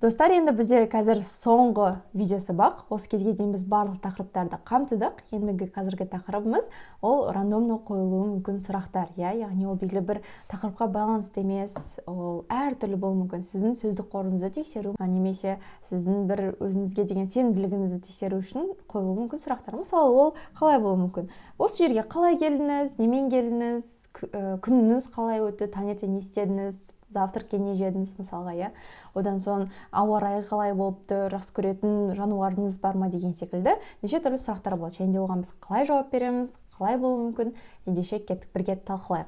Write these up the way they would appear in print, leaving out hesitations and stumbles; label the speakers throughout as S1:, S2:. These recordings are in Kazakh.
S1: Достар, енді бізде қазір соңғы видео сабақ. Осы кезге дейін біз барлық тақырыптарды қамтыдық. Ендігі қазіргі тақырыбымыз ол рандомды қойылуы мүмкін сұрақтар. Яғни ол белгілі бір тақырыпқа байланысты емес, ол әртүрлі болуы мүмкін. Сіздің сөздік қорыңызды тексеру, немесе сіздің бір өзіңізге деген сенімділігіңізді тексеру үшін қойылуы мүмкін сұрақтар. Мысалы, ол қалай болуы мүмкін? Осы жерге қалай келдіңіз, немен келдіңіз, күніңіз қалай өтті, таңертең не істедіңіз, завтракке не жедіңіз мысалға, одан соң ауа райы қалай болыпты, жақсы көретін жануарыңыз бар ма деген секілді неше түрлі сұрақтар болады. және де оған біз қалай жауап береміз, қалай болуы мүмкін, ендеше кеттік бірге талқылайық.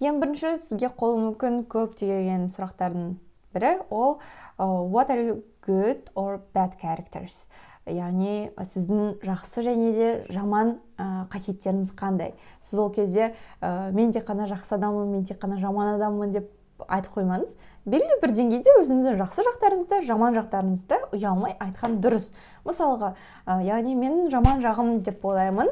S1: Ең бірінші сізге қойылуы мүмкін көптеген сұрақтардың бірі ол what are you good or bad characters? Яғни сіздің жақсы және де жаман қасиеттеріңіз қандай? Сіз ол кезде мен тек қана жақсы адаммын, мен тек қана жаман адаммын деп айтып қоймаңыз. Белгілі бір деңгейде өзіңіздің жақсы жақтарыңызды, жаман жақтарыңызды ұялмай айтқан дұрыс. Мысалға, яғни менің жаман жағым деп ойлаймын,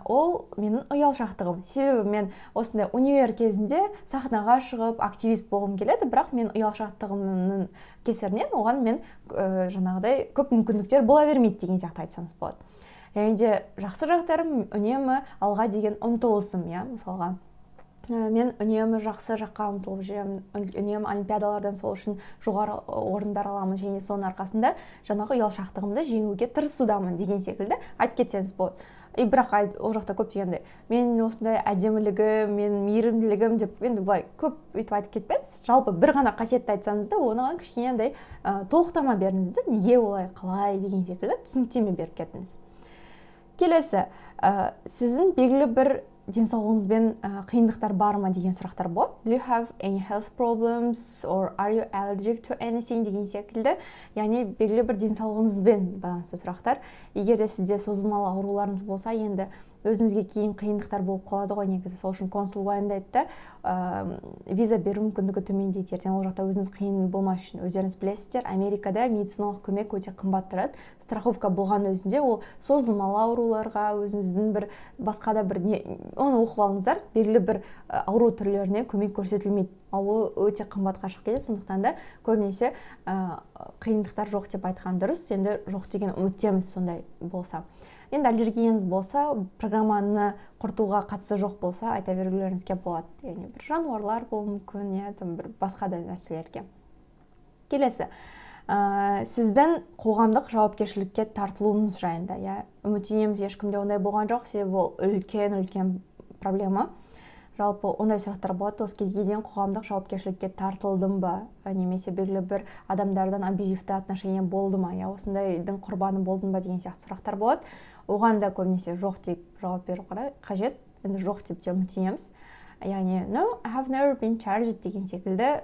S1: ол менің ұялшақтығым. Себебі мен осындай универ кезінде сахнаға шығып активист болғым келеді, бірақ мен ұялшақтығымның кесірінен оған мен жаңағыдай көп мүмкіндіктер бола бермейді деген сияқты айтсаңыз болады. Және де жақсы жақтарым үнемі алға деген ұмтылысым, мысалға. Мен үнемі жақсы жаққа ұмтылып жүремін, үнемі олимпиадалардан сол үшін жоғары орындар аламын, және соның арқасында жаңағы ұялшақтығымды жеңуге тырысудамын деген секілді айтып кетсеңіз болады. Бірақ ол жақта көп дегенде мен осындай әдемілігім, мен мейірімділігім деп енді былай көп өйтіп айтып кетпеңіз. Жалпы бір ғана қасиетті айтсаңыз да, оған кішкене толықтама беріңіз да, неге олай, қалай деген секілді түсініктеме беріп кетіңіз. Келесі, сіздің белгілі бір денсаулығыңызбен қиындықтар бар ма деген сұрақтар болады. Do you have any health problems or are you allergic to anything деген секілді. Яғни белгілі бір денсаулығыңызбен байланысты сұрақтар. Егер де сізде созылмалы ауруларыңыз болса, енді өзіңізге кейін қиындықтар болып қалады ғой негізі. Сол үшін консул уайымдайды да, виза беру мүмкіндігі төмендейді. Ертең ол жақта өзіңіз қиын болмас үшін. Өздеріңіз білесіздер, Америкада медициналық көмек өте қымбат тұрады. Страховка болған өзінде ол созылмалы ауруларға, өзіңіздің бір басқа да бір оны оқып алыңыздар, белгілі бір ауру түрлеріне көмек көрсетілмейді. Ол өте қымбатқа шығып кетеді, сондықтан да көбінесе қиындықтар жоқ деп айтқан дұрыс. Енді жоқ деген үміттеміз сондай болса. Енді аллергияңыз болса, программаны құртуға қатысы жоқ болса, айта бергілеріңізге болады. Яғни бір жануарлар болуы мүмкін, бір басқа да нәрселерге. Келесі, сіздің қоғамдық жауапкершілікке тартылуыңыз жайында. Үміттенеміз, ешкімде ондай болған жоқ, себебі ол үлкен проблема. Жалпы ондай сұрақтар болады. Осы кезге дейін қоғамдық жауапкершілікке тартылдым ба, немесе белгілі бір адамдардан абьюзивті отношение болды ма, осындайдың құрбаны болдым ба деген сияқты сұрақтар болады. Оған да көбінесе жоқ деп жауап беру қажет. Енді жоқ деп те үміттенеміз. Яғни no, I have never been charged деген секілді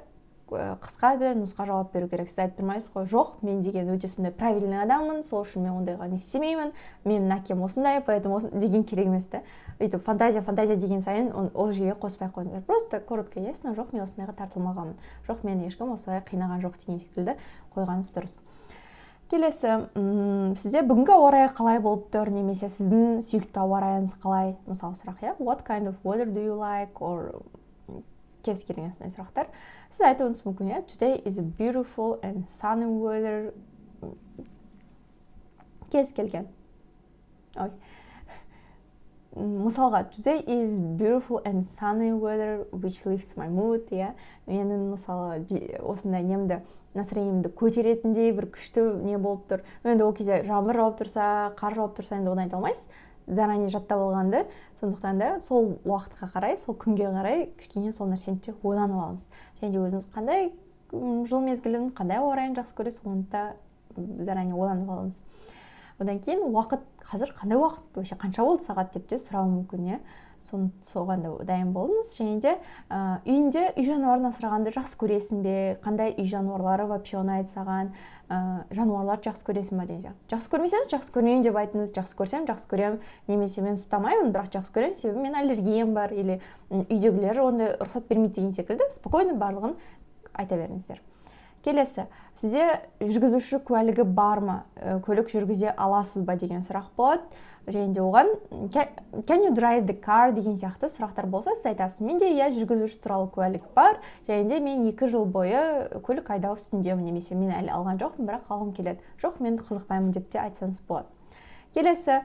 S1: қысқа да нұсқа жауап беру керек. Сіз айтып тұрмайсыз ғой, жоқ, мен деген өте сондай правильный адаммын, сол үшін мен ондайға не істемеймін, менің әкем осындай, поэтому деген керек емес та. Өйтіп фантазия деген сайын ол жерге қоспай қойыңыздар. Просто коротко, ясно, жоқ, мен осындайға тартылмағанмын, жоқ, мен ешкім осылай қинаған жоқ деген секілді қойғаныңыз дұрыс. Келесі, сізде бүгінгі ауа райы қалай болып тұр, немесе сіздің сүйікті ауа райыңыз қалай? Мысалы сұрақ, what kind of weather do you like, or кез келген сондай сұрақтар. Сіз айтуыңыз мүмкін, today is a beautiful and sunny weather. Кез келген. Мысалға, today is beautiful and sunny weather which lifts my mood. Менің мысалы осындай немді, настроениемді көтеретіндей бір күшті не болып тұр. Енді ол кезде жаңбыр жауып тұрса, қар жауып тұрса, енді оны айта алмайсыз. Заранее жаттап алғанды, сондықтан да сол уақытқа қарай, сол күнге қарай кішкене сол нәрсені ойланып алыңыз. Және де өзіңіз қандай жыл мезгілін, қандай ауа райын жақсы көресіз, оны да заранее ойланып алыңыз. Одан кейін уақыт, қазір қандай уақыт, вообще қанша болды сағат деп те сұрауы мүмкін, соған да дайын болыңыз. Және де үйінде үй жануарын асырағанды жақсы көресің бе, қандай үй жануарлары вообще ұнайды саған, жануарларды жақсы көресің бе деген сияқты. Жақсы көрмесеңіз, жақсы көрмеймін деп айтыңыз, жақсы көрсем, жақсы көремін, немесе мен ұстамаймын, бірақ жақсы көремін, себебі мен аллергиям бар, или үйдегілер ондай рұқсат бермейді деген секілді спокойно барлығын айта беріңіздер. Келесі, сізде жүргізуші куәлігі бар ма, көлік жүргізе аласыз ба деген сұрақ болады. Және де оған can you drive the car деген сияқты сұрақтар болса, сіз айтасыз, менде жүргізуші туралы куәлік бар, және де мен 2 жыл бойы көлік айдау үстіндемін, немесе мен әлі алған жоқпын, бірақ алғым келеді. Жоқ, мен қызықпаймын деп те айтсаңыз болады. Келесі,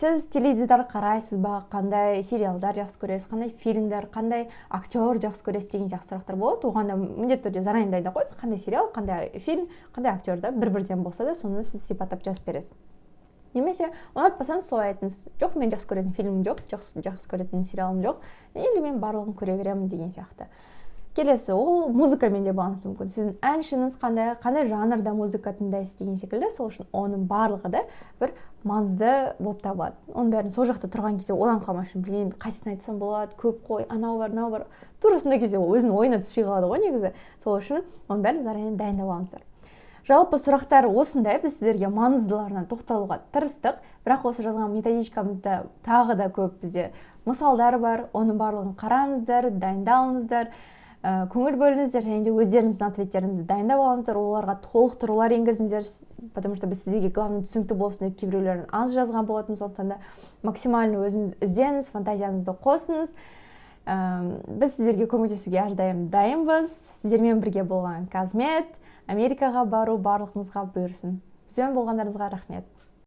S1: сіз теледидар қарайсыз ба, қандай сериалдар жақсы көресіз, қандай фильмдер, қандай актер жақсы көресіз деген сияқты сұрақтар болады. Оған да міндетті түрде заранее дайындап қойыңыз, қандай сериал, қандай фильм, қандай актер да бір-бірден болса да, соны сіз сипаттап жазып бересіз. Немесе ұнатпасаңыз солай айтыңыз, жоқ, мен жақсы көретін фильмім жоқ, жақсы көретін сериалым жоқ, или мен барлығын көре беремін деген сияқты. Келесі, ол музыкамен де байланысты мүмкін. Сіздің әншіңіз қандай жанрда музыка тыңдайсыз деген секілді, сол үшін оның барлығы да бір маңызды болып табылады. Оның бәрін сол жақта тұрған кезде одан қалмас үшін білейін, қайсысын айтсам болады, көп қой, анау бар, мынау бар. Тура сондай кезде ол өзінің ойына түспей қалады ғой негізі. Сол үшін оның бәрін заранее дайындап алыңыздар. Жалпы сұрақтар осындай, біз сіздерге маңыздыларына тоқталуға тырыстық, бірақ осы жазған методичкамызда тағы да көп бізде мысалдар бар, оның барлығын қараңыздар, дайындалыңыздар, көңіл бөліңіздер, және де өздеріңіздің ответтеріңізді дайындап алыңыздар, оларға толықтырулар енгізіңіздер, потому что біз сізге главный түсінікті болсын деп кейбіреулерін аз жазған болатын, сондықтан да максимально өзіңіз іздеңіз, фантазияңызды қосыңыз. Біз сіздерге көмектесуге әрдайым дайынбыз. Сіздермен бірге болған Казмет, Америкаға бару барлығымызға бұйырсын. Бізбен болғандарыңызға рахмет.